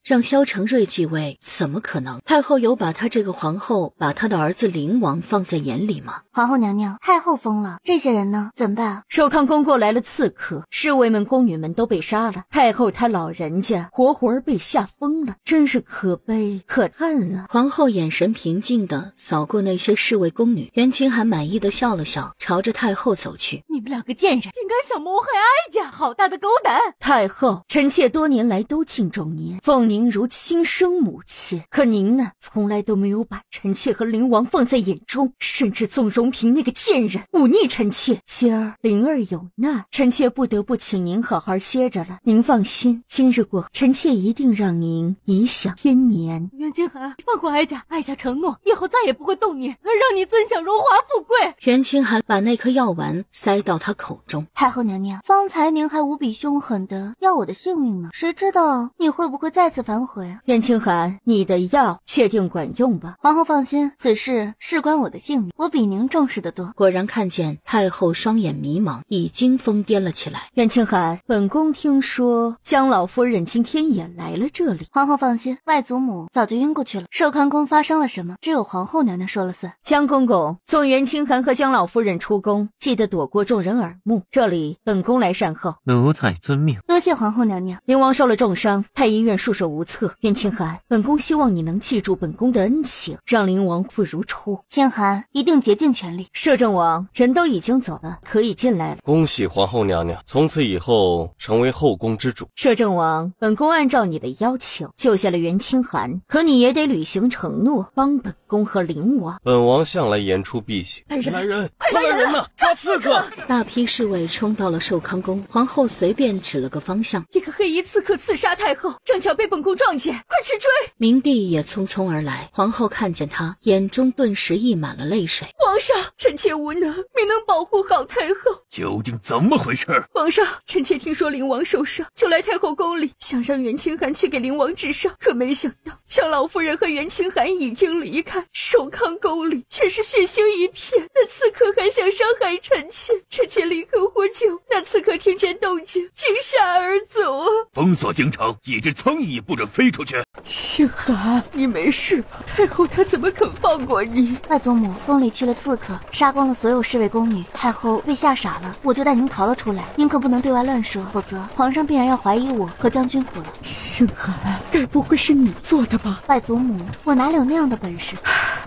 让萧承瑞继位，怎么可能？太后有把她这个皇后，把她的儿子灵王放在眼里吗？皇后娘娘，太后疯了，这些人呢？怎么办？寿康宫过来了刺客，侍卫们、宫女们都被杀了，太后她老人家活活被吓疯了，真是可悲可叹啊！皇后眼神平静地扫过那些侍卫宫女，袁清寒满意地笑了笑，朝着太后走去。你们两个贱人，竟敢想谋害哀家，好大的狗胆！太后，臣妾多年来都敬重您，奉您如亲生母亲，可您呢，从来都没有把臣妾和灵王放在眼中，甚至纵容平那个贱人忤逆臣妾。今儿灵儿有难，臣妾不得不请您好好歇着了。您放心，今日过后，臣妾一定让您颐享天年。袁清寒，放过哀家，哀家承诺以后再也不会动你，让你尊享荣华富贵。袁清寒把那颗药丸塞到他口中。太后娘娘，方才您还无比凶狠的要我的性命呢，谁知道你会不会再次反悔啊？袁清寒，你的药确定管用吧？皇后放心，此事事关我的性命，我比您重视的多。果然看见太后双眼迷茫，已经疯癫了起来。袁清寒，本宫听说江老夫人今天也来了这里。皇后放心，外祖母早就晕过去了，寿康宫发生了什么，只有皇后娘娘说了算。江公公，送袁清寒和江老夫人出宫，记得躲过众人耳目。这里本宫来善后。奴才遵命。多谢皇后娘娘。灵王受了重伤，太医院束手无策。袁清寒，本宫希望你能记住本宫的恩情，让灵王复如初。清寒一定竭尽全力。摄政王，人都已经走了，可以进来了。恭喜皇后娘娘，从此以后成为后宫之主。摄政王，本宫按照你的要求救下了袁清寒，可你也得履行承诺，帮本宫和灵王。本王向来言出必行。来人，快来人呐！抓刺客！大批侍卫冲到了寿康宫，皇后随便指了个方向。一个黑衣刺客刺杀太后，正巧被本宫撞见，快去追！明帝也匆匆而来，皇后看见他，眼中顿时溢满了泪水。皇上，臣妾无能，没能保护好太后。究竟怎么回事？皇上，臣妾听说灵王受伤，就来太后宫里，想让袁清寒去给灵王治伤，可没想到江老夫人和袁清寒已经离开，寿康宫里却是血腥一片。那刺客还想伤害臣妾，臣妾立刻呼救，那刺客听见动静，惊吓而走啊！封锁京城，一只苍蝇也不准飞出去。清寒，你没事吧？太后她怎么肯放过你？外祖母，宫里去了刺客，杀光了所有侍卫宫女，太后被吓傻了，我就带您逃了出来。您可不能对外乱说，否则皇上必然要怀疑我和将军府了。清寒，该不会是你做的吧？外祖母，我哪里有那样的本事？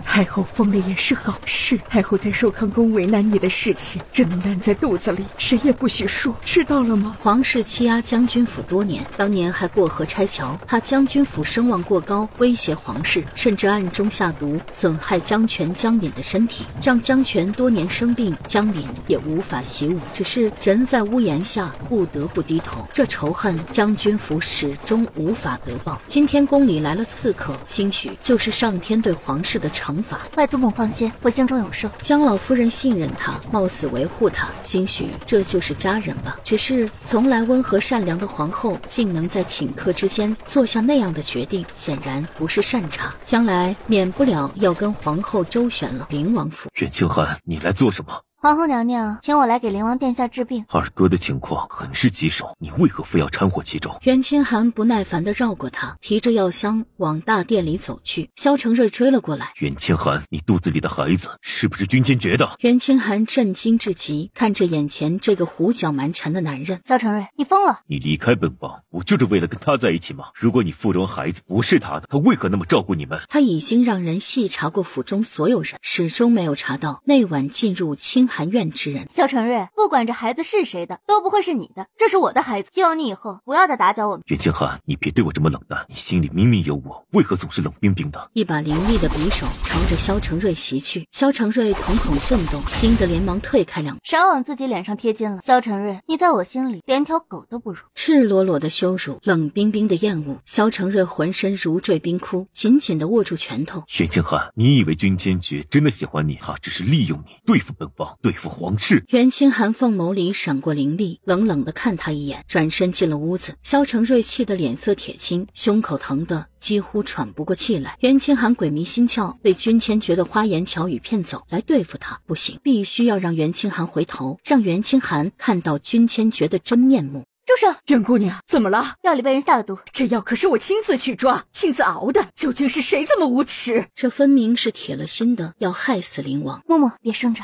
太后疯了也是好事。太后在寿康宫为难你的事情，只能烂在肚子里，谁也不许说，知道了吗？皇室欺压将军府多年，当年还过河拆桥，怕将军府声望过高，威胁皇室，甚至暗中下毒，损害江权、江敏的身体，让江权多年生病，江敏也无法习武。只是人在屋檐下，不得不低头。这仇恨，将军府始终无法得报。今天宫里来了刺客，兴许就是上天对皇室的惩罚。外祖母放心，我心中有数。江老夫人信任他，冒死维护他，兴许这就是家人吧。只是从来温和善良的皇后，竟能在顷刻之间做下那样的决定，显然不是善茬，将来免不了要跟皇后周旋了。灵王府，袁清寒，你来做什么？皇后娘娘，请我来给灵王殿下治病。二哥的情况很是棘手，你为何非要掺和其中？袁清寒不耐烦地绕过他，提着药箱往大殿里走去。萧承瑞追了过来。袁清寒，你肚子里的孩子是不是君坚决的？袁清寒震惊至极，看着眼前这个胡搅蛮缠的男人。萧承瑞，你疯了！你离开本王，不就是为了跟他在一起吗？如果你腹中孩子不是他的，他为何那么照顾你们？他已经让人细查过府中所有人，始终没有查到那晚进入清寒院之人。萧承瑞，不管这孩子是谁的，都不会是你的，这是我的孩子，希望你以后不要再打搅我们。袁清寒，你别对我这么冷淡，你心里明明有我，为何总是冷冰冰的？一把凌厉的匕首朝着萧承瑞袭去，萧承瑞瞳孔震动，惊得连忙退开两步。少往自己脸上贴金了，萧承瑞，你在我心里连条狗都不如。赤裸裸的羞辱，冷冰冰的厌恶，萧承瑞浑身如坠冰窟，紧紧地握住拳头。袁清寒，你以为君坚决真的喜欢你？他只是利用你对付本王，对付皇室。袁清寒凤眸里闪过凌厉，冷冷地看他一眼，转身进了屋子。萧承瑞气得脸色铁青，胸口疼得几乎喘不过气来。袁清寒鬼迷心窍，被君千珏的花言巧语骗走来对付他，不行，必须要让袁清寒回头，让袁清寒看到君千珏的真面目。住手！袁姑娘，怎么了？药里被人下了毒，这药可是我亲自去抓、亲自熬的，究竟是谁这么无耻？这分明是铁了心的要害死灵王。嬷嬷，别生着。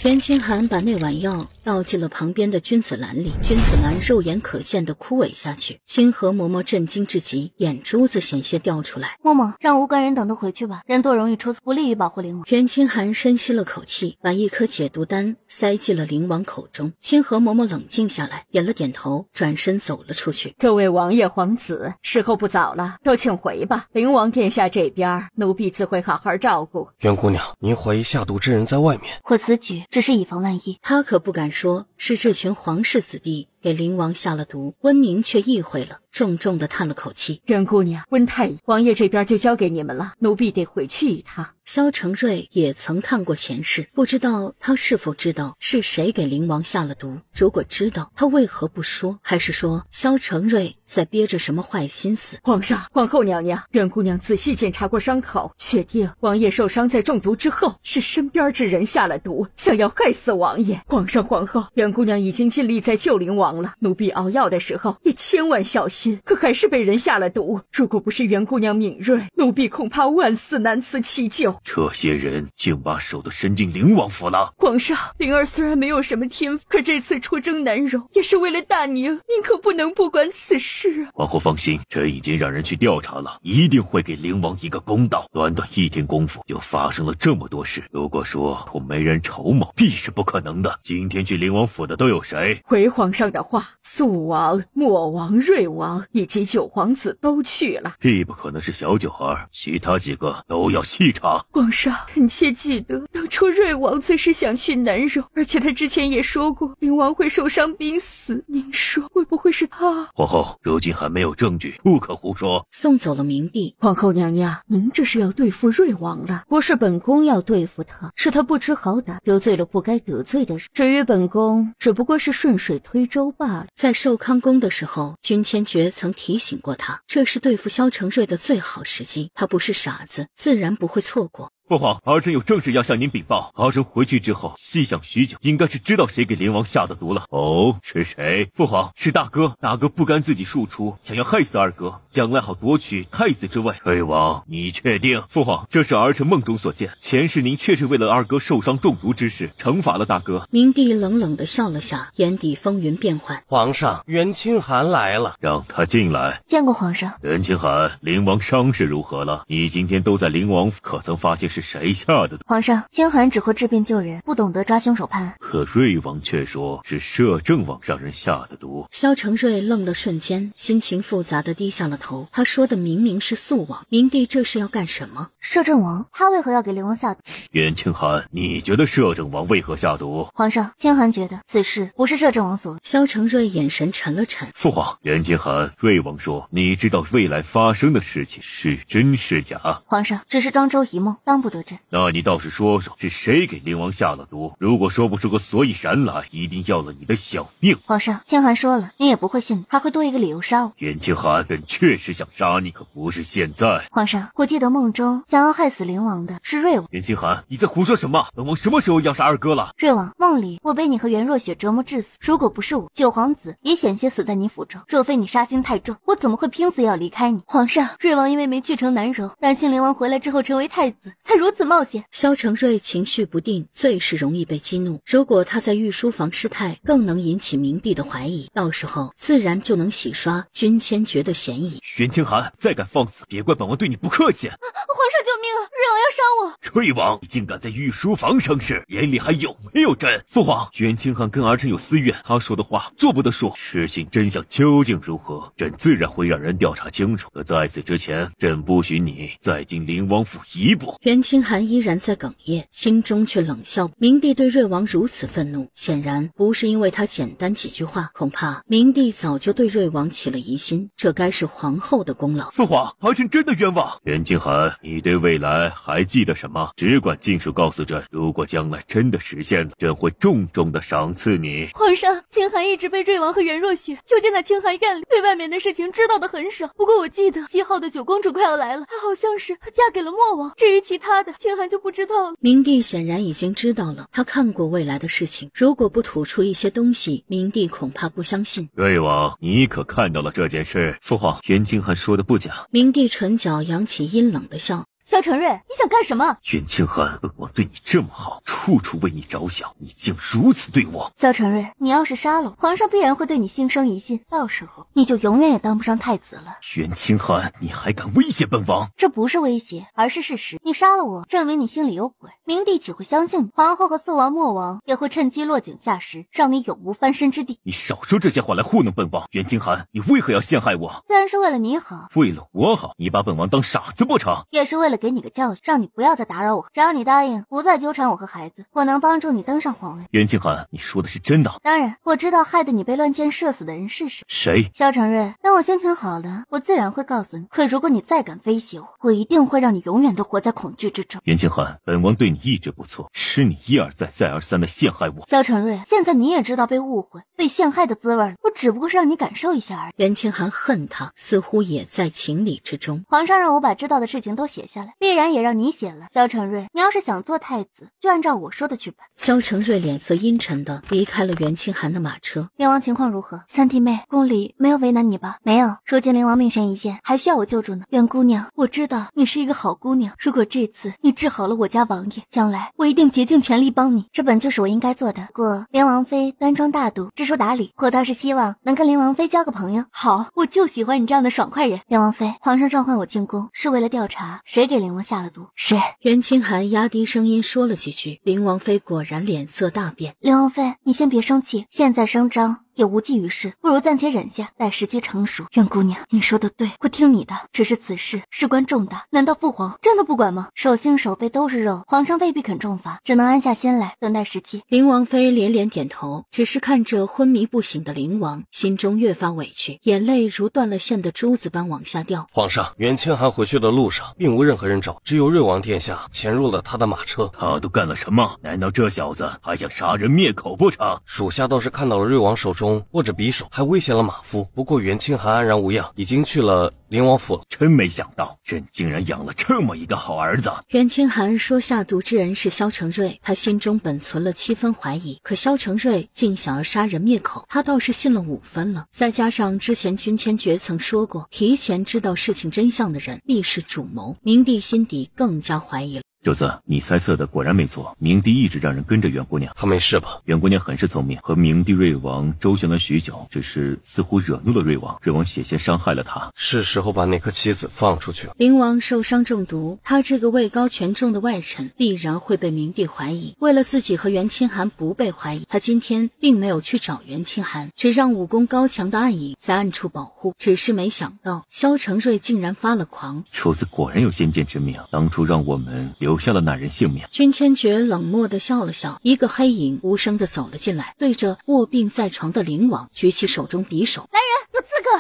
袁清寒把那碗药倒进了旁边的君子兰里，君子兰肉眼可见的枯萎下去。清河嬷嬷震惊至极，眼珠子险些掉出来。嬷嬷，让无关人等都回去吧，人多容易出错，不利于保护灵王。袁清寒深吸了口气，把一颗解毒丹塞进了灵王口中。清河嬷嬷冷静下来，点了点头，转身走了出去。各位王爷皇子，时候不早了，都请回吧。灵王殿下这边，奴婢自会好好照顾。袁姑娘，您怀疑下毒之人在外面？我此举只是以防万一。他可不敢说是这群皇室子弟给灵王下了毒，温宁却意会了，重重地叹了口气。袁姑娘，温太医，王爷这边就交给你们了，奴婢得回去一趟。萧承瑞也曾看过前世，不知道他是否知道是谁给灵王下了毒。如果知道，他为何不说？还是说萧承瑞在憋着什么坏心思？皇上、皇后娘娘，袁姑娘仔细检查过伤口，确定王爷受伤在中毒之后，是身边之人下了毒，想要害死王爷。皇上、皇后，袁姑娘已经尽力在救灵王了，奴婢熬药的时候也千万小心，可还是被人下了毒。如果不是袁姑娘敏锐，奴婢恐怕万死难辞其咎。这些人竟把手都伸进灵王府了。皇上，灵儿虽然没有什么天赋，可这次出征南柔也是为了大宁，您可不能不管此事啊。皇后放心，朕已经让人去调查了，一定会给灵王一个公道。短短一天功夫就发生了这么多事，如果说我没人筹谋，必是不可能的。今天去灵王府的都有谁？回皇上的话，肃王、莫王、瑞王以及九皇子都去了，必不可能是小九儿，其他几个都要细查。皇上，臣妾记得当初瑞王最是想去南柔，而且他之前也说过灵王会受伤濒死，您说会不会是他？皇后，如今还没有证据，不可胡说。送走了明帝。皇后娘娘，您这是要对付瑞王了？不是本宫要对付他，是他不知好歹，得罪了不该得罪的人。至于本宫，只不过是顺水推舟罢了。在寿康宫的时候，君千珏曾提醒过他，这是对付萧承瑞的最好时机，他不是傻子，自然不会错过。父皇，儿臣有正事要向您禀报。儿臣回去之后细想许久，应该是知道谁给灵王下的毒了。哦，是谁？父皇，是大哥。大哥不甘自己庶出，想要害死二哥，将来好夺取太子之位。瑞王，你确定？父皇，这是儿臣梦中所见，前世您确实为了二哥受伤中毒之事惩罚了大哥。明帝冷冷地笑了下，眼底风云变幻。皇上，袁清寒来了，让他进来。见过皇上。袁清寒，灵王伤势如何了？你今天都在灵王府，可曾发现是谁下的毒？皇上，清寒只会治病救人，不懂得抓凶手判案。可瑞王却说是摄政王让人下的毒。萧承瑞愣了瞬间，心情复杂地低下了头。他说的明明是肃王，明帝这是要干什么？摄政王，他为何要给灵王下毒？袁清寒，你觉得摄政王为何下毒？皇上，清寒觉得此事不是摄政王所为。萧承瑞眼神沉了沉。父皇，袁清寒，瑞王说你知道未来发生的事情是真是假？皇上，只是庄周一梦，当不得真。那你倒是说说，是谁给灵王下了毒？如果说不出个所以然来，一定要了你的小命。皇上，清寒说了，你也不会信，还会多一个理由杀我。袁清寒，朕确实想杀你，可不是现在。皇上，我记得梦中想要害死灵王的是瑞王。袁清寒，你在胡说什么？本王什么时候要杀二哥了？瑞王，梦里我被你和袁若雪折磨致死，如果不是我，九皇子也险些死在你府中。若非你杀心太重，我怎么会拼死也要离开你？皇上，瑞王因为没去成南柔，担心灵王回来之后成为太子，才如此冒险。萧承瑞情绪不定，最是容易被激怒。如果他在御书房失态，更能引起明帝的怀疑，到时候自然就能洗刷君千珏的嫌疑。袁清寒，再敢放肆，别怪本王对你不客气。皇上救命啊！瑞王要杀我！瑞王，你竟敢在御书房生事，眼里还有没有朕？父皇，袁清寒跟儿臣有私怨，他说的话做不得说。事情真相究竟如何，朕自然会让人调查清楚。可在此之前，朕不许你再进灵王府一步。袁清寒依然在哽咽，心中却冷笑。明帝对瑞王如此愤怒，显然不是因为他简单几句话，恐怕明帝早就对瑞王起了疑心，这该是皇后的功劳。父皇，儿臣真的冤枉。袁清寒，你对未来还还记得什么？只管尽数告诉朕，如果将来真的实现了，朕会重重的赏赐你。皇上，清寒一直被瑞王和袁若雪囚禁在清寒院里，对外面的事情知道的很少。不过我记得7号的九公主快要来了，她好像是嫁给了莫王。至于其他的，清寒就不知道了。明帝显然已经知道了，他看过未来的事情，如果不吐出一些东西，明帝恐怕不相信。瑞王，你可看到了这件事？父皇，袁清寒说的不假。明帝唇角扬起阴冷的笑。萧承瑞，你想干什么？袁清寒，本王对你这么好，处处为你着想，你竟如此对我。萧承瑞，你要是杀了我，皇上必然会对你心生疑心，到时候你就永远也当不上太子了。袁清寒，你还敢威胁本王？这不是威胁，而是事实。你杀了我，证明你心里有鬼，明帝岂会相信你？皇后和肃王、莫王也会趁机落井下石，让你永无翻身之地。你少说这些话来糊弄本王。袁清寒，你为何要陷害我？自然是为了你好。为了我好？你把本王当傻子不成？也是为了给你个教训，让你不要再打扰我。只要你答应不再纠缠我和孩子，我能帮助你登上皇位。袁清寒，你说的是真的？当然，我知道害得你被乱箭射死的人是谁。谁？萧承瑞，等我心情好了，我自然会告诉你。可如果你再敢威胁我，我一定会让你永远都活在恐惧之中。袁清寒，本王对你一直不错，是你一而再再而三的陷害我。萧承瑞，现在你也知道被误会、被陷害的滋味了，我只不过是让你感受一下而已。袁清寒恨他，似乎也在情理之中。皇上让我把知道的事情都写下来，必然也让你写了。萧承瑞，你要是想做太子，就按照我说的去办。萧承瑞脸色阴沉的离开了袁清寒的马车。灵王情况如何？三弟妹，宫里没有为难你吧？没有，如今灵王命悬一线，还需要我救助呢。袁姑娘，我知道你是一个好姑娘，如果这次你治好了我家王爷，将来我一定竭尽全力帮你，这本就是我应该做的。不过灵王妃端庄大度，知书达理，我倒是希望能跟灵王妃交个朋友。好，我就喜欢你这样的爽快人。灵王妃，皇上召唤我进宫，是为了调查谁给灵王下了毒。是。袁清寒压低声音说了几句，林王妃果然脸色大变。灵王妃，你先别生气，现在声张也无济于事，不如暂且忍下，待时机成熟。袁姑娘，你说的对，我听你的。只是此事事关重大，难道父皇真的不管吗？手心手背都是肉，皇上未必肯重罚，只能安下心来，等待时机。林王妃连连点头，只是看着昏迷不醒的灵王，心中越发委屈，眼泪如断了线的珠子般往下掉。皇上，袁清寒回去的路上并无任何人找，只有瑞王殿下潜入了他的马车。他都干了什么？难道这小子还想杀人灭口不成？属下倒是看到了瑞王手中握着匕首，还威胁了马夫。不过袁清寒安然无恙，已经去了灵王府了。真没想到朕竟然养了这么一个好儿子。袁清寒说下毒之人是萧承瑞，他心中本存了7分怀疑，可萧承瑞竟想要杀人灭口，他倒是信了5分了。再加上之前君千珏曾说过，提前知道事情真相的人必是主谋，明帝心底更加怀疑了。主子，你猜测的果然没错，明帝一直让人跟着袁姑娘。她没事吧？袁姑娘很是聪明，和明帝瑞王周旋了许久，只是似乎惹怒了瑞王，瑞王险些伤害了他。是时候把那颗棋子放出去了。灵王受伤中毒，他这个位高权重的外臣必然会被明帝怀疑。为了自己和袁清寒不被怀疑，他今天并没有去找袁清寒，只让武功高强的暗影在暗处保护。只是没想到萧承瑞竟然发了狂。主子果然有先见之明，当初让我们留下了那人性命。君千珏冷漠地笑了笑，一个黑影无声地走了进来，对着卧病在床的灵王举起手中匕首。来人，有刺客！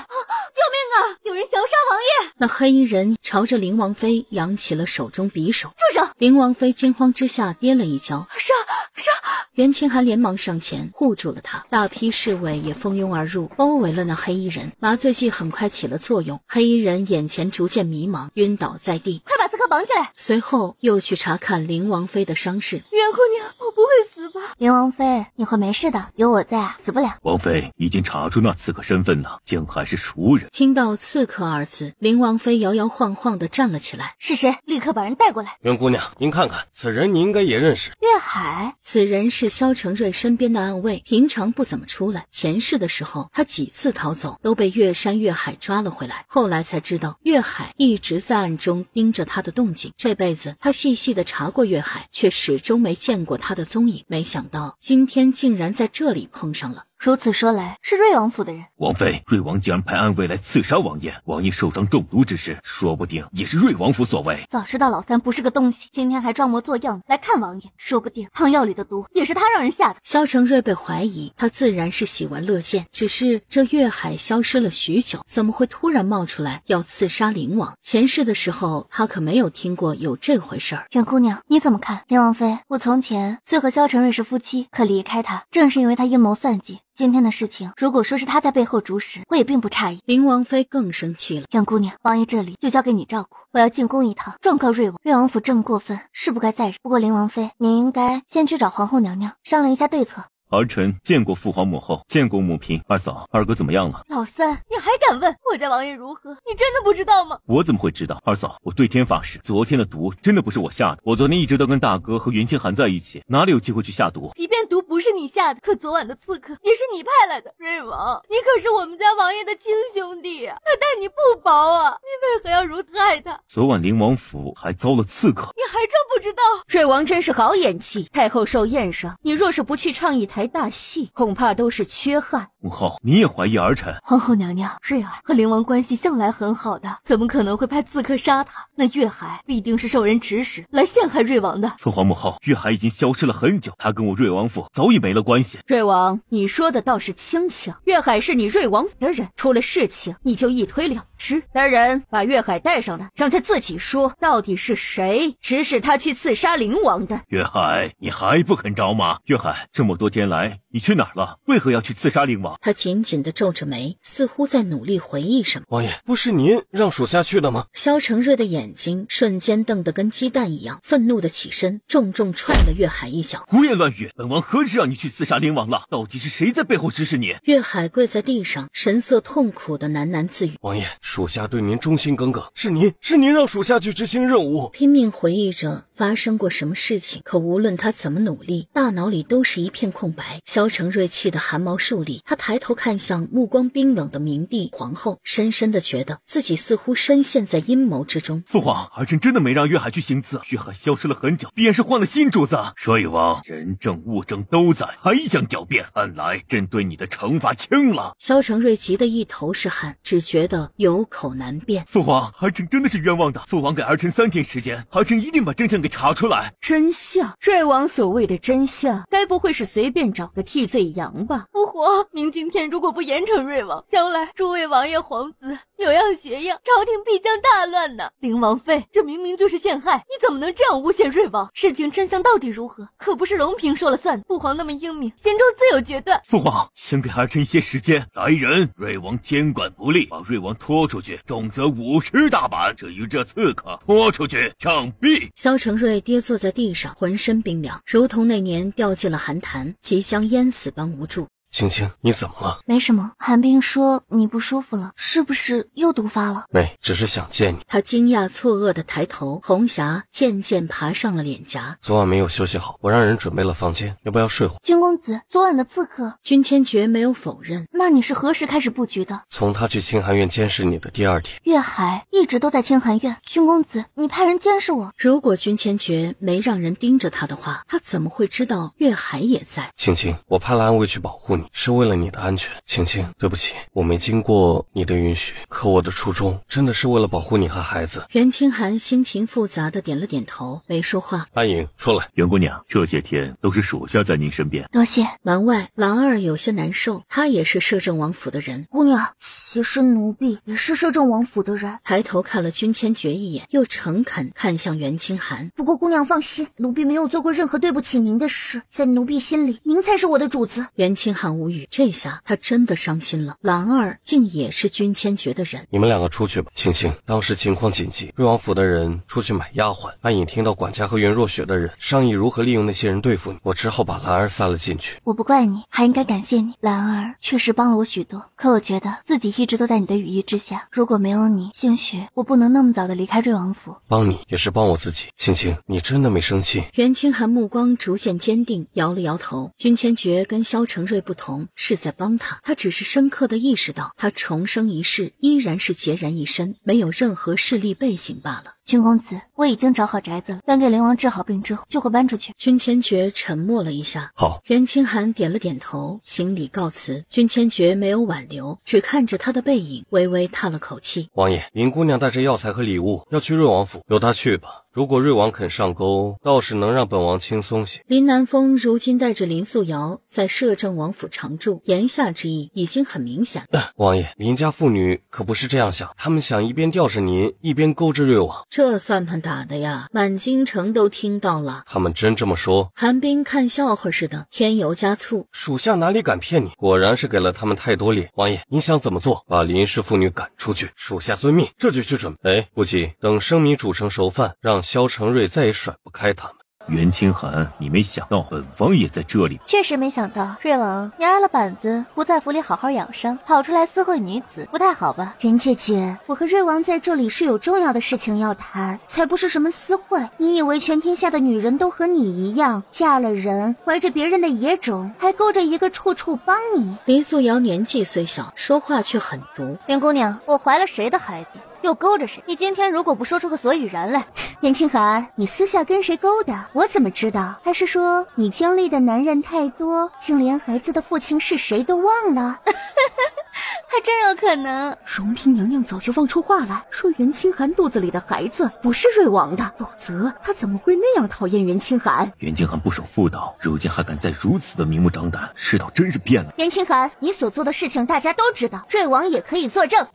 救命啊！有人想要杀王爷！那黑衣人朝着灵王妃扬起了手中匕首。住手！灵王妃惊慌之下跌了一跤。杀！袁清寒连忙上前护住了他，大批侍卫也蜂拥而入，包围了那黑衣人。麻醉剂很快起了作用，黑衣人眼前逐渐迷茫，晕倒在地。快把刺客绑起来！随后又去查看灵王妃的伤势。袁姑娘，我不会死吧？灵王妃，你会没事的，有我在，死不了。王妃已经查出那刺客身份了，竟还是熟人。听到刺客二字，灵王妃摇摇晃晃地站了起来。是谁？立刻把人带过来。袁姑娘，您看看，此人你应该也认识。岳海，此人是萧承瑞身边的暗卫，平常不怎么出来。前世的时候，他几次逃走，都被岳山岳海抓了回来。后来才知道，岳海一直在暗中盯着他的动静。这辈子他细细地查过岳海，却始终没见过他的踪影。没想到今天竟然在这里碰上了。如此说来，是瑞王府的人。王妃，瑞王竟然派暗卫来刺杀王爷，王爷受伤中毒之事，说不定也是瑞王府所为。早知道老三不是个东西，今天还装模作样来看王爷，说不定汤药里的毒也是他让人下的。萧承瑞被怀疑，他自然是喜闻乐见，只是这月海消失了许久，怎么会突然冒出来要刺杀灵王？前世的时候，他可没有听过有这回事儿。袁姑娘，你怎么看？林王妃，我从前虽和萧承瑞是夫妻，可离开他，正是因为他阴谋算计。今天的事情，如果说是他在背后主使，我也并不诧异。林王妃更生气了。袁姑娘，王爷这里就交给你照顾，我要进宫一趟，状告瑞王。瑞王府这么过分，是不该再忍。不过林王妃，你应该先去找皇后娘娘商量一下对策。儿臣见过父皇母后，见过母嫔。二嫂，二哥怎么样了？老三，你还敢问我家王爷如何？你真的不知道吗？我怎么会知道？二嫂，我对天发誓，昨天的毒真的不是我下的。我昨天一直都跟大哥和袁清寒在一起，哪里有机会去下毒？即便毒不是你下的，可昨晚的刺客也是你派来的。瑞王，你可是我们家王爷的亲兄弟啊，他待你不薄啊，你为何要如此害他？昨晚灵王府还遭了刺客，你还真不知道？瑞王真是好演技，太后寿宴上，你若是不去唱一台大戏，恐怕都是缺憾。母后，你也怀疑儿臣？皇后娘娘，瑞儿和灵王关系向来很好的，怎么可能会派刺客杀他？那月海必定是受人指使来陷害瑞王的。父皇母后，月海已经消失了很久，他跟我瑞王府早已没了关系。瑞王，你说的倒是轻巧，月海是你瑞王府的人，出了事情你就一推了之。来人，把月海带上来，让他自己说到底是谁指使他去刺杀灵王的。月海，你还不肯招吗？月海，这么多天来你去哪儿了？为何要去刺杀灵王？他紧紧地皱着眉，似乎在努力回忆什么。王爷，不是您让属下去的吗？萧承瑞的眼睛瞬间瞪得跟鸡蛋一样，愤怒地起身，重重踹了月海一脚。胡言乱语！本王何时让你去刺杀灵王了？到底是谁在背后指使你？月海跪在地上，神色痛苦地喃喃自语。王爷，属下对您忠心耿耿，是您让属下去执行任务。拼命回忆着发生过什么事情，可无论他怎么努力，大脑里都是一片空白。萧承瑞气得汗毛竖立，他抬头看向目光冰冷的明帝皇后，深深地觉得自己似乎深陷在阴谋之中。父皇，儿臣真的没让月海去行刺，月海消失了很久，必然是换了新主子。瑞王人证物证都在，还想狡辩？看来朕对你的惩罚轻了。萧承瑞急得一头是汗，只觉得有口难辩。父皇，儿臣真的是冤枉的，父王给儿臣3天时间，儿臣一定把真相给查出来。真相？瑞王所谓的真相，该不会是随便找个替罪羊吧？父皇，您今天如果不严惩瑞王，将来诸位王爷皇子有样学样，朝廷必将大乱呢。林王妃，这明明就是陷害，你怎么能这样诬陷瑞王？事情真相到底如何，可不是荣嫔说了算。父皇那么英明，贤忠自有决断。父皇，请给儿臣一些时间。来人，瑞王监管不力，把瑞王拖出去，重则50大板。至于这刺客，拖出去杖毙。萧承瑞跌坐在地上，浑身冰凉，如同那年掉进了寒潭，即将淹死般无助。青青，你怎么了？没什么，寒冰说你不舒服了，是不是又毒发了？没，只是想见你。他惊讶错愕地抬头，红霞渐渐爬上了脸颊。昨晚没有休息好，我让人准备了房间，要不要睡会？君公子，昨晚的刺客，君千珏没有否认。那你是何时开始布局的？从他去清寒院监视你的第2天。月海一直都在清寒院，君公子，你派人监视我。如果君千珏没让人盯着他的话，他怎么会知道月海也在？青青，我派了暗卫去保护你，是为了你的安全。青青，对不起，我没经过你的允许，可我的初衷真的是为了保护你和孩子。袁清寒心情复杂的点了点头，没说话。安莹，出来。袁姑娘，这些天都是属下在您身边。多谢。门外，兰儿有些难受，他也是摄政王府的人。姑娘，其实奴婢也是摄政王府的人。抬头看了君千珏一眼，又诚恳看向袁清寒。不过姑娘放心，奴婢没有做过任何对不起您的事，在奴婢心里，您才是我的主子。袁清寒无语，这下他真的伤心了。兰儿竟也是君千珏的人。你们2个出去吧。青青，当时情况紧急，瑞王府的人出去买丫鬟，安颖听到管家和袁若雪的人商议如何利用那些人对付你，我只好把兰儿塞了进去。我不怪你，还应该感谢你。兰儿确实帮了我许多，可我觉得自己一直都在你的羽翼之下，如果没有你，兴许我不能那么早的离开瑞王府。帮你也是帮我自己。青青，你真的没生气？袁清寒目光逐渐坚定，摇了摇头。君千珏跟萧承瑞不同，是在帮他，他只是深刻的意识到，他重生一世依然是孑然一身，没有任何势力背景罢了。君公子，我已经找好宅子了，等给灵王治好病之后，就会搬出去。君千珏沉默了一下，好。袁清寒点了点头，行礼告辞。君千珏没有挽留，只看着他的背影，微微叹了口气。王爷，林姑娘带着药材和礼物要去瑞王府，由她去吧。如果瑞王肯上钩，倒是能让本王轻松些。林南风如今带着林素瑶在摄政王府常住，言下之意已经很明显。王爷，林家妇女可不是这样想，他们想一边吊着您，一边勾着瑞王。这算盘打的呀，满京城都听到了。他们真这么说？韩冰看笑话似的，添油加醋。属下哪里敢骗你？果然是给了他们太多脸。王爷，您想怎么做？把林氏妇女赶出去。属下遵命，这就去准备。不急，等生米煮成熟饭，让萧承瑞再也甩不开他们。袁清寒，你没想到本王也在这里。确实没想到，瑞王，你挨了板子，不在府里好好养伤，跑出来私会女子，不太好吧？袁姐姐，我和瑞王在这里是有重要的事情要谈，才不是什么私会。你以为全天下的女人都和你一样，嫁了人，怀着别人的野种，还勾着一个处处帮你？林素瑶年纪虽小，说话却很毒。林姑娘，我怀了谁的孩子？又勾着谁？你今天如果不说出个所以然来，袁清寒，你私下跟谁勾的？我怎么知道？还是说你经历的男人太多，竟连孩子的父亲是谁都忘了？还真有可能。荣嫔娘娘早就放出话来，说袁清寒肚子里的孩子不是瑞王的，否则她怎么会那样讨厌袁清寒？袁清寒不守妇道，如今还敢再如此的明目张胆，世道真是变了。袁清寒，你所做的事情大家都知道，瑞王也可以作证。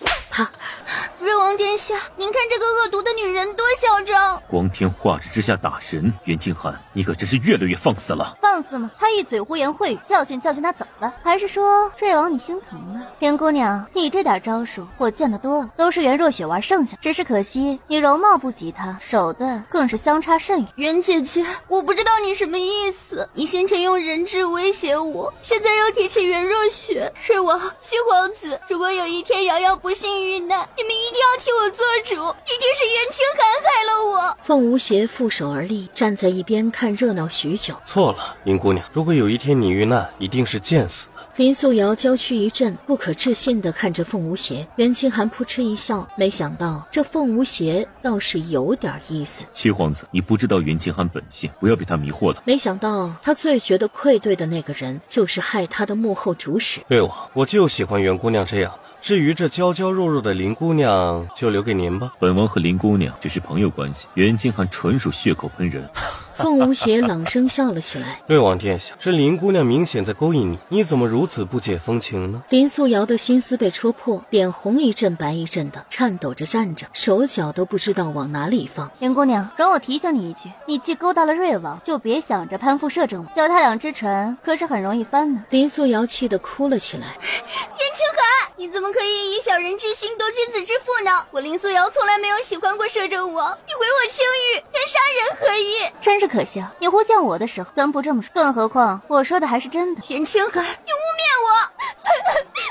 瑞王殿下，您看这个恶毒的女人多嚣张！光天化日之下打人，袁清寒，你可真是越来越放肆了。放肆吗？她一嘴胡言秽语，教训教训她怎么了？还是说瑞王你心疼呢？林姑娘，你这点招数我见得多了，都是袁若雪玩剩下，只是可惜你容貌不及她，手段更是相差甚远。袁姐姐，我不知道你什么意思，你先前用人质威胁我，现在又提起袁若雪、瑞王、七皇子，如果有一天瑶瑶不幸遇难，你们一定要替我做主，一定是袁清寒害了我。凤无邪负手而立，站在一边看热闹许久。错了，林姑娘，如果有一天你遇难，一定是贱死的。林素瑶娇躯一震，不可置信地看着凤无邪。袁清寒扑哧一笑，没想到这凤无邪倒是有点意思。七皇子，你不知道袁清寒本性，不要被他迷惑了。没想到他最觉得愧对的那个人，就是害他的幕后主使。瑞王，我就喜欢袁姑娘这样的。至于这娇娇弱弱的林姑娘，就留给您吧。本王和林姑娘只是朋友关系，袁清寒纯属血口喷人。凤无邪朗声笑了起来。瑞王殿下，这林姑娘明显在勾引你，你怎么如此不解风情呢？林素瑶的心思被戳破，脸红一阵白一阵的，颤抖着站着，手脚都不知道往哪里放。林姑娘，容我提醒你一句，你既勾搭了瑞王，就别想着攀附摄政王，脚踏两只船，可是很容易翻呢。林素瑶气得哭了起来。袁清寒，你怎么可以以小人之心夺君子之腹呢？我林素瑶从来没有喜欢过摄政王，你毁我清誉，跟杀人何异？真是可笑，你诬陷我的时候怎么不这么说？更何况我说的还是真的。袁清寒，你污蔑我，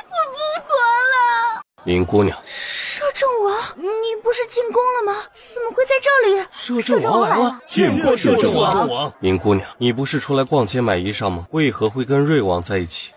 我不活了。林姑娘，摄政王，你不是进宫了吗？怎么会在这里？摄政王来了，见过摄政王。林姑娘，你不是出来逛街买衣裳吗？为何会跟瑞王在一起？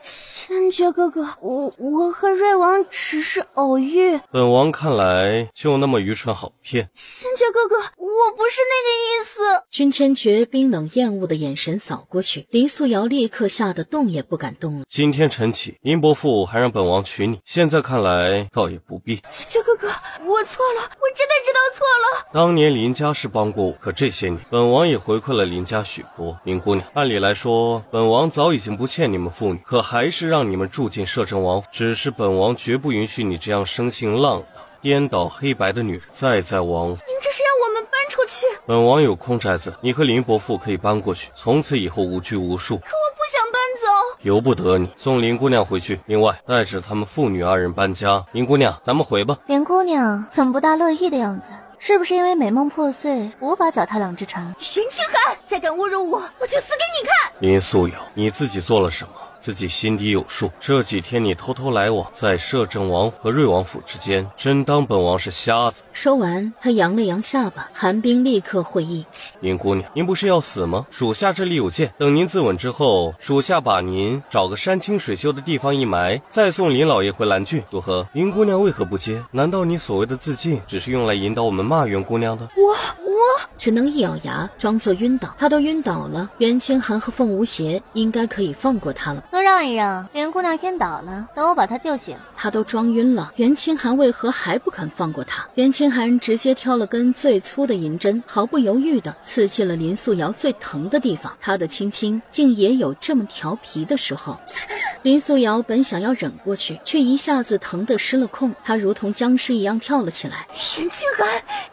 千珏哥哥，我和瑞王只是偶遇。本王看来就那么愚蠢好骗。千珏哥哥，我不是那个意思。君千珏冰冷厌恶的眼神扫过去，林素瑶立刻吓得动也不敢动了。今天晨起，林伯父还让本王娶你，现在看来倒也不必。千珏哥哥，我错了，我真的知道错了。当年林家是帮过我，可这些年本王也回馈了林家许多。林姑娘，按理来说本王早已经不欠你们妇女，可还是让你们住进摄政王府，只是本王绝不允许你这样生性浪荡、颠倒黑白的女人再在王府。您这是让我们搬出去？本王有空宅子，你和林伯父可以搬过去，从此以后无拘无束。可我不想搬走。由不得你，送林姑娘回去，另外带着他们父女二人搬家。林姑娘，咱们回吧。林姑娘怎么不大乐意的样子？是不是因为美梦破碎，无法脚踏两只船？袁清寒，再敢侮辱我，我就死给你看！林素瑶，你自己做了什么？自己心底有数。这几天你偷偷来往在摄政王和瑞王府之间，真当本王是瞎子？说完，他扬了扬下巴，韩冰立刻会意。林姑娘，您不是要死吗？属下这里有剑，等您自刎之后，属下把您找个山清水秀的地方一埋，再送林老爷回蓝郡，如何？林姑娘为何不接？难道你所谓的自尽，只是用来引导我们骂袁姑娘的？我只能一咬牙，装作晕倒。他都晕倒了，袁清寒和凤无邪应该可以放过他了。多让一让，袁姑娘晕倒了，等我把她救醒。他都装晕了，袁清寒为何还不肯放过他？袁清寒直接挑了根最粗的银针，毫不犹豫地刺进了林素瑶最疼的地方。他的青青竟也有这么调皮的时候。林素瑶本想要忍过去，却一下子疼得失了控，她如同僵尸一样跳了起来。袁清寒，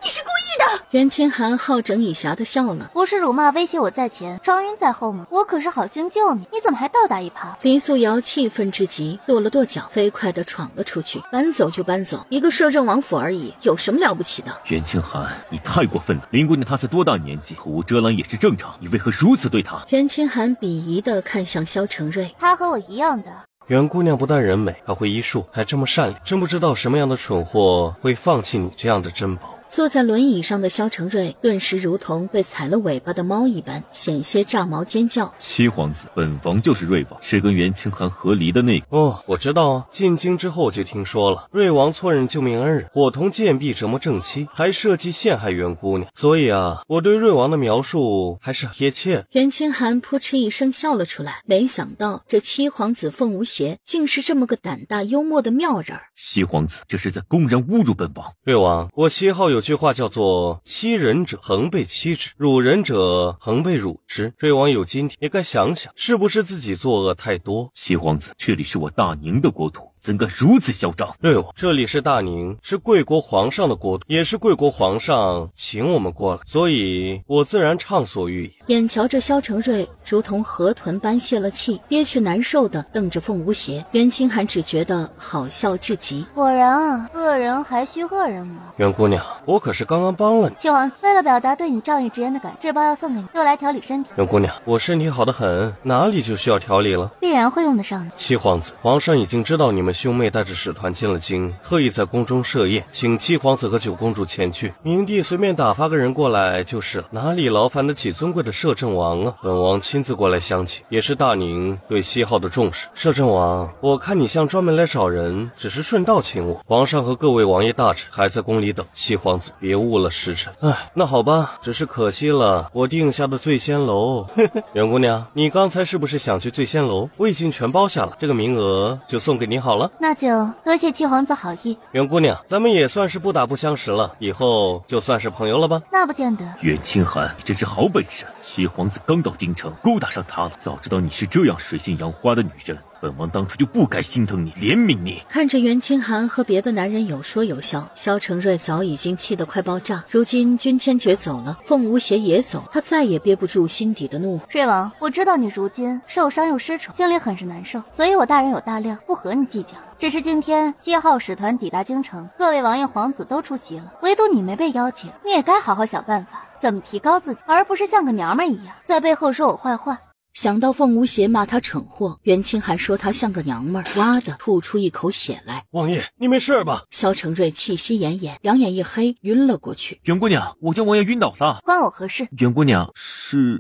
你是故意的！袁清寒好整以暇地笑了。不是辱骂威胁我在前，装晕在后吗？我可是好心救你，你怎么还倒打一耙？林素瑶气愤至极，跺了跺脚，飞快地闯了出去。搬走就搬走，一个摄政王府而已，有什么了不起的？袁清寒，你太过分了！林姑娘她才多大年纪，口无遮拦也是正常，你为何如此对她？袁清寒鄙夷地看向萧承瑞，她和我一样的。袁姑娘不但人美，还会医术，还这么善良，真不知道什么样的蠢货会放弃你这样的珍宝。坐在轮椅上的萧承瑞顿时如同被踩了尾巴的猫一般，险些炸毛尖叫。七皇子，本王就是瑞王，是跟袁清寒和离的那个。哦，我知道啊，进京之后就听说了，瑞王错认救命恩人，伙同贱婢折磨正妻，还设计陷害袁姑娘。所以啊，我对瑞王的描述还是很贴切的。袁清寒扑哧一声笑了出来，没想到这七皇子凤无邪竟是这么个胆大幽默的妙人儿。七皇子，这是在公然侮辱本王。瑞王，我西号有句话叫做欺人者恒被欺之，辱人者恒被辱之。瑞王有今天也该想想，是不是自己作恶太多。七皇子，这里是我大宁的国土，怎敢如此嚣张？瑞王，这里是大宁，是贵国皇上的国土，也是贵国皇上请我们过来，所以我自然畅所欲言。眼瞧着萧承瑞如同河豚般泄了气，憋屈难受的瞪着凤无邪，袁清寒只觉得好笑至极。果然啊，恶人还需恶人磨。袁姑娘，我可是刚刚帮了你。七皇子，为了表达对你仗义直言的感谢，这包要送给你，用来调理身体。袁姑娘，我身体好得很，哪里就需要调理了？必然会用得上的。七皇子，皇上已经知道你们兄妹带着使团进了京，特意在宫中设宴，请七皇子和九公主前去。明帝随便打发个人过来就是了，哪里劳烦得起尊贵的摄政王啊？本王亲自过来相请，也是大宁对西号的重视。摄政王，我看你像专门来找人，只是顺道请我。皇上和各位王爷大臣还在宫里等，七皇子别误了时辰。哎，那好吧，只是可惜了我定下的醉仙楼。袁姑娘，你刚才是不是想去醉仙楼？我已经全包下了，这个名额就送给你好了。那就多谢七皇子好意。袁姑娘，咱们也算是不打不相识了，以后就算是朋友了吧？那不见得。袁清寒，你真是好本事！七皇子刚到京城，勾搭上他了。早知道你是这样水性杨花的女人，本王当初就不该心疼你，怜悯你。看着袁清寒和别的男人有说有笑，萧承瑞早已经气得快爆炸。如今君千珏走了，凤无邪也走，他再也憋不住心底的怒火。瑞王，我知道你如今受伤又失宠，心里很是难受，所以我大人有大量，不和你计较。只是今天西号使团抵达京城，各位王爷皇子都出席了，唯独你没被邀请，你也该好好想办法，怎么提高自己，而不是像个娘们一样在背后说我坏话。想到凤无邪骂他蠢货，袁清寒说他像个娘们儿，哇的吐出一口血来。王爷，你没事吧？萧承瑞气息奄奄，两眼一黑，晕了过去。袁姑娘，我家王爷晕倒了。关我何事？袁姑娘，是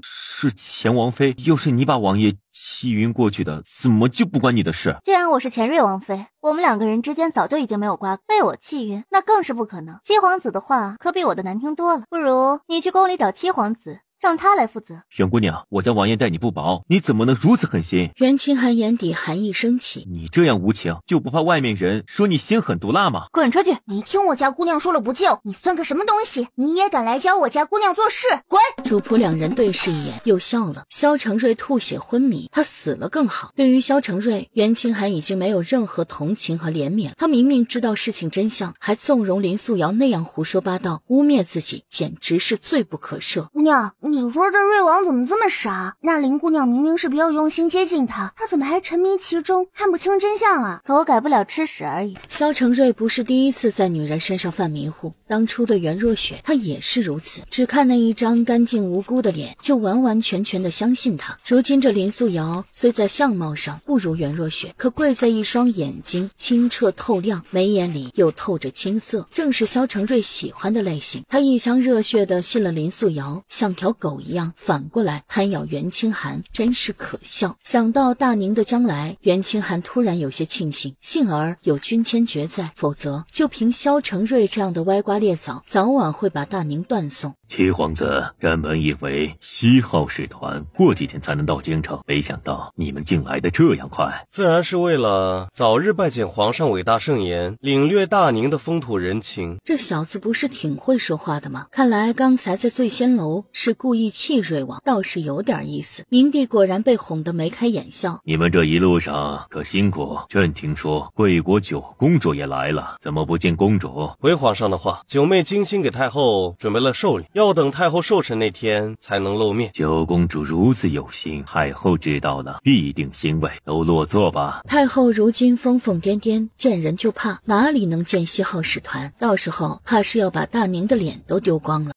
前王妃，又是你把王爷气晕过去的，怎么就不关你的事？既然我是前瑞王妃，我们两个人之间早就已经没有瓜葛，被我气晕那更是不可能。七皇子的话可比我的难听多了，不如你去宫里找七皇子，让他来负责。袁姑娘，我家王爷待你不薄，你怎么能如此狠心？袁清寒眼底寒意升起，你这样无情，就不怕外面人说你心狠毒辣吗？滚出去！你听我家姑娘说了不救，你算个什么东西？你也敢来教我家姑娘做事？滚！主仆两人对视一眼，又笑了。萧承瑞吐血昏迷，他死了更好。对于萧承瑞，袁清寒已经没有任何同情和怜悯了。他明明知道事情真相，还纵容林素瑶那样胡说八道，污蔑自己，简直是罪不可赦。姑娘，你说这瑞王怎么这么傻？那林姑娘明明是比较用心接近他，他怎么还沉迷其中，看不清真相啊？可我改不了吃屎而已。萧承瑞不是第一次在女人身上犯迷糊，当初的袁若雪他也是如此，只看那一张干净无辜的脸就完完全全的相信他。如今这林素瑶虽在相貌上不如袁若雪，可贵在一双眼睛清澈透亮，眉眼里又透着青涩，正是萧承瑞喜欢的类型。他一腔热血的信了林素瑶，像条狗一样反过来攀咬袁清寒，真是可笑。想到大宁的将来，袁清寒突然有些庆幸，幸而有君千珏在，否则就凭萧承瑞这样的歪瓜裂枣，早晚会把大宁断送。七皇子，原本以为西号使团过几天才能到京城，没想到你们竟来得这样快。自然是为了早日拜见皇上伟大圣言，领略大宁的风土人情。这小子不是挺会说话的吗？看来刚才在醉仙楼是故意气瑞王，倒是有点意思。明帝果然被哄得眉开眼笑。你们这一路上可辛苦，朕听说贵国九公主也来了，怎么不见公主？回皇上的话，九妹精心给太后准备了寿礼，要等太后寿辰那天才能露面。九公主如此有心，太后知道了必定欣慰，都落座吧。太后如今疯疯癫癫，见人就怕，哪里能见西号使团？到时候怕是要把大宁的脸都丢光了。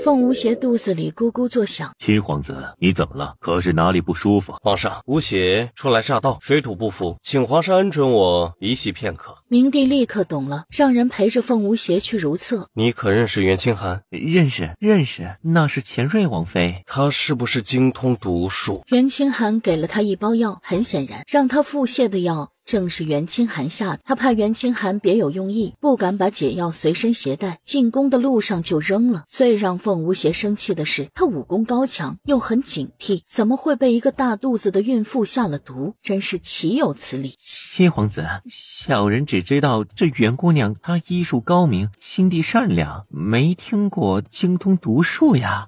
凤无邪肚子里咕咕作响。七皇子，你怎么了？可是哪里不舒服？皇上，无邪初来乍到，水土不服，请皇上恩准我离席片刻。明帝立刻懂了，让人陪着凤无邪去如厕。你可认识袁清寒？认识，那是前瑞王妃。他是不是精通毒术？袁清寒给了他一包药，很显然让他腹泻的药正是袁清寒下的。他怕袁清寒别有用意，不敢把解药随身携带，进宫的路上就扔了。最让凤无邪生气的是，他武功高强，又很警惕，怎么会被一个大肚子的孕妇下了毒？真是岂有此理！七皇子，小人只知道这袁姑娘她医术高明，心地善良，没听过精通毒术呀。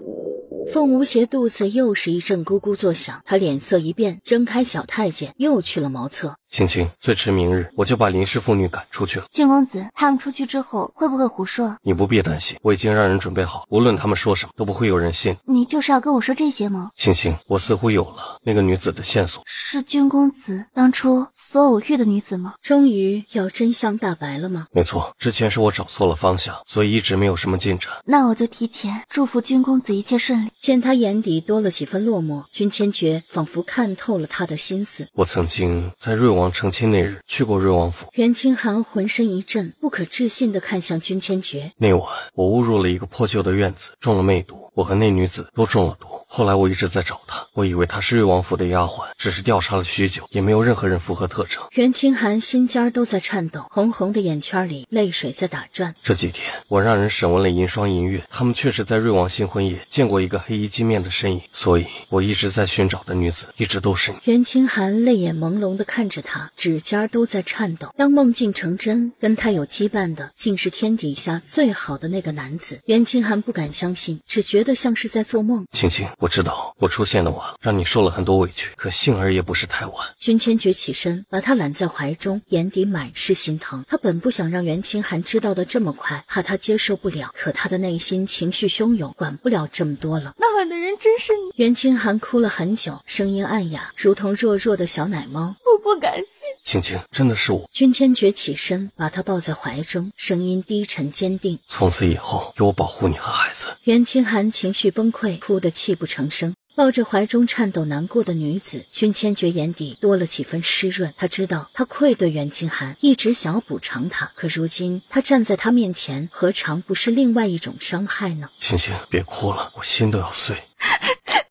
凤无邪肚子又是一阵咕咕作响，他脸色一变，扔开小太监，又去了茅厕。青青，最迟明日我就把林氏妇女赶出去了。靖公子，他们出去之后会不会胡说？你不必担心，我已经让人准备好，无论他们说什么都不会有人信。你就是要跟我说这些吗？青青，我似乎有了那个女子的线索。是靖公子当初所偶遇的女子吗？终于要真相大白了吗？没错，之前是我找错了方向，所以一直没有什么进展。那我就提前祝福君公子一切顺利。见他眼底多了几分落寞，君千珏仿佛看透了他的心思。我曾经在瑞王成亲那日去过瑞王府。袁清寒浑身一震，不可置信地看向君千珏。那晚我误入了一个破旧的院子，中了魅毒，我和那女子都中了毒。后来我一直在找她，我以为她是瑞王府的丫鬟，只是调查了许久，也没有任何人符合特征。袁清寒心尖都在颤抖，红红的眼圈里泪水在打转。这几天我让人审问了银霜银月，他们确实在瑞王新婚夜见过一个黑衣金面的身影，所以我一直在寻找的女子一直都是你。袁清寒泪眼朦胧地看着他，指尖都在颤抖。当梦境成真，跟他有羁绊的竟是天底下最好的那个男子。袁清寒不敢相信，只觉得像是在做梦。青青，我知道我出现的晚，让你受了很多委屈，可幸而也不是太晚。君千珏起身，把他揽在怀中，眼底满是心疼。他本不想让袁清寒知道的这么快，怕他接受不了，可他的内心情绪汹涌，管不了这么多了。那晚的人真是你。袁清寒哭了很久，声音暗哑，如同弱弱的小奶猫。我不敢信。青青，真的是我。君千珏起身，把他抱在怀中，声音低沉坚定。从此以后，由我保护你和孩子。袁清寒情绪崩溃，哭得泣不成声。抱着怀中颤抖难过的女子，君千珏眼底多了几分湿润。他知道他愧对袁清寒，一直想要补偿他，可如今他站在他面前，何尝不是另外一种伤害呢？青青，别哭了，我心都要碎。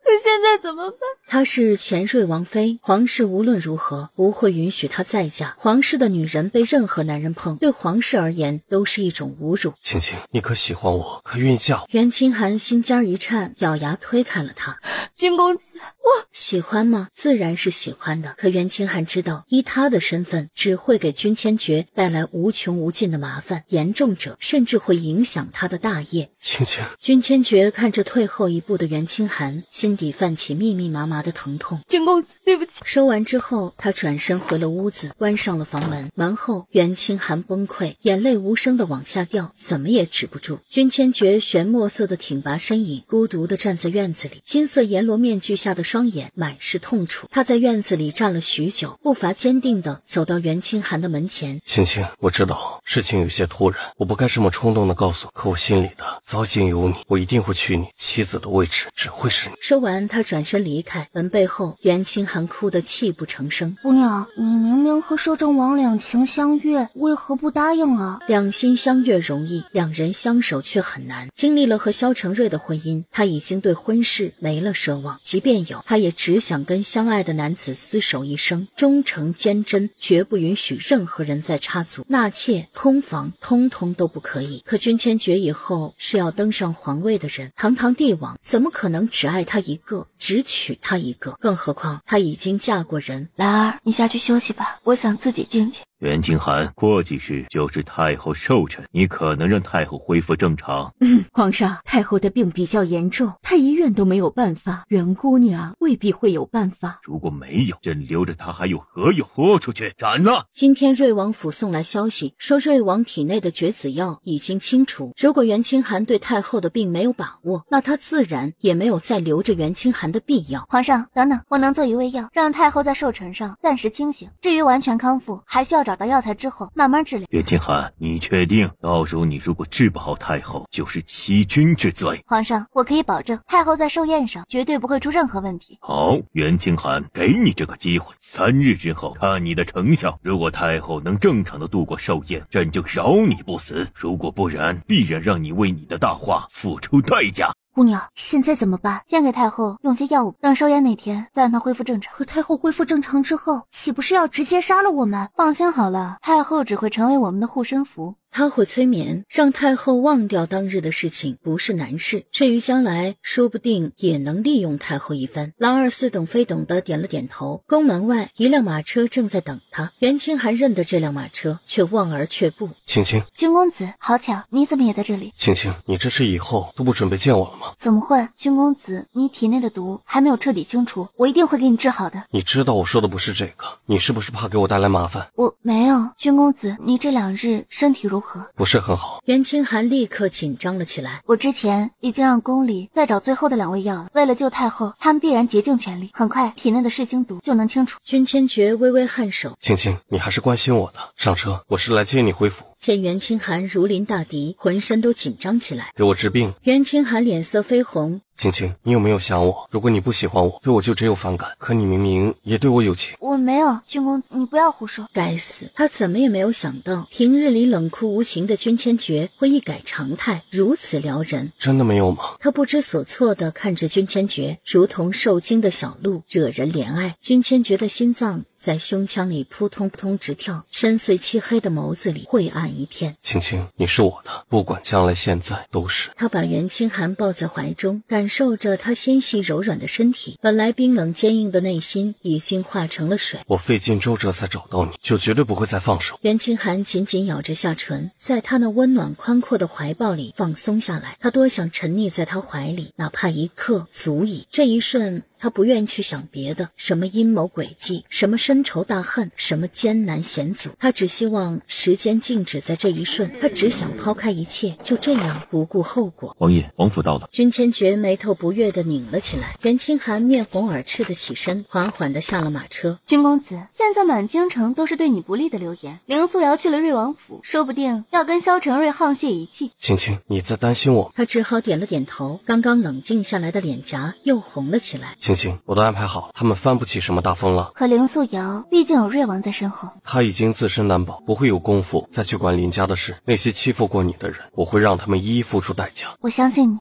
可现在怎么办？她是前瑞王妃，皇室无论如何不会允许她再嫁。皇室的女人被任何男人碰，对皇室而言都是一种侮辱。青青，你可喜欢我？可愿意嫁我？袁清寒心尖一颤，咬牙推开了她。君公子，我喜欢吗？自然是喜欢的。可袁清寒知道，依他的身份，只会给君千珏带来无穷无尽的麻烦，严重者甚至会影响他的大业。青青，君千珏看着退后一步的袁清寒，心底泛起密密麻麻麻的疼痛。君公子，对不起。说完之后，他转身回了屋子，关上了房门。门后，袁清寒崩溃，眼泪无声的往下掉，怎么也止不住。君千珏玄墨色的挺拔身影，孤独的站在院子里，金色阎罗面具下的双眼满是痛楚。他在院子里站了许久，步伐坚定的走到袁清寒的门前。青青，我知道事情有些突然，我不该这么冲动的告诉，可我心里的早已经有你，我一定会娶你，妻子的位置只会是你。说完，他转身离开。门背后，袁清寒哭得泣不成声。姑娘，你明明和摄政王两情相悦，为何不答应啊？两心相悦容易，两人相守却很难。经历了和萧承瑞的婚姻，他已经对婚事没了奢望，即便有，他也只想跟相爱的男子厮守一生，忠诚坚贞，绝不允许任何人再插足。纳妾、通房，通通都不可以。可君千珏以后是要登上皇位的人，堂堂帝王怎么可能只爱他一个，只娶他一个？更何况他已经嫁过人。兰儿，你下去休息吧，我想自己静静。袁清寒，过几日就是太后寿辰，你可能让太后恢复正常。皇上，太后的病比较严重，太医院都没有办法，袁姑娘未必会有办法。如果没有，朕留着她还有何用？拖出去斩了！今天瑞王府送来消息，说瑞王体内的绝子药已经清除。如果袁清寒对太后的病没有把握，那他自然也没有再留着袁清寒的必要。皇上，等等，我能做一味药，让太后在寿辰上暂时清醒。至于完全康复，还需要找到药材之后慢慢治疗。袁清寒，你确定？到时候你如果治不好太后，就是欺君之罪。皇上，我可以保证，太后在寿宴上绝对不会出任何问题。好，袁清寒，给你这个机会，3日之后看你的成效。如果太后能正常的度过寿宴，朕就饶你不死；如果不然，必然让你为你的大话付出代价。姑娘，现在怎么办？先给太后用些药物，等寿宴那天再让她恢复正常。可太后恢复正常之后，岂不是要直接杀了我们？放心好了，太后只会成为我们的护身符。他会催眠，让太后忘掉当日的事情，不是难事。至于将来，说不定也能利用太后一番。郎二似懂非懂的点了点头。宫门外，一辆马车正在等他。袁清寒认得这辆马车，却望而却步。青青，君公子，好巧，你怎么也在这里？青青，你这是以后都不准备见我了吗？怎么会？君公子，你体内的毒还没有彻底清除，我一定会给你治好的。你知道我说的不是这个，你是不是怕给我带来麻烦？我没有。君公子，你这2日身体如何？不是很好。袁清寒立刻紧张了起来。我之前已经让宫里再找最后的2味药了，为了救太后，他们必然竭尽全力，很快体内的噬腥毒就能清除。君千珏微微颔首。青青，你还是关心我的。上车，我是来接你回府。见袁清寒如临大敌，浑身都紧张起来。给我治病。袁清寒脸色绯红。青青，你有没有想我？如果你不喜欢我，对我就只有反感，可你明明也对我有情。我没有，君公子，你不要胡说。该死，他怎么也没有想到，平日里冷酷无情的君千珏会一改常态，如此撩人。真的没有吗？他不知所措地看着君千珏，如同受惊的小鹿，惹人怜爱。君千珏的心脏在胸腔里扑通扑通直跳，深邃漆黑的眸子里晦暗一片。青青，你是我的，不管将来现在都是。他把袁清寒抱在怀中，感受着他纤细柔软的身体，本来冰冷坚硬的内心已经化成了水。我费尽周折才找到你，就绝对不会再放手。袁清寒紧紧咬着下唇，在他那温暖宽阔的怀抱里放松下来。他多想沉溺在他怀里，哪怕一刻足矣。这一瞬，他不愿去想别的，什么阴谋诡计，什么深仇大恨，什么艰难险阻，他只希望时间静止在这一瞬，他只想抛开一切，就这样不顾后果。王爷，王府到了。君千珏眉头不悦地拧了起来。袁清寒面红耳赤地起身，缓缓地下了马车。君公子，现在满京城都是对你不利的流言，凌素瑶去了瑞王府，说不定要跟萧承瑞沆瀣一气。青青，你在担心我吗？他只好点了点头，刚刚冷静下来的脸颊又红了起来。青青，我都安排好了，他们翻不起什么大风浪。可凌素瑶毕竟有瑞王在身后，他已经自身难保，不会有功夫再去管林家的事。那些欺负过你的人，我会让他们一一付出代价。我相信你。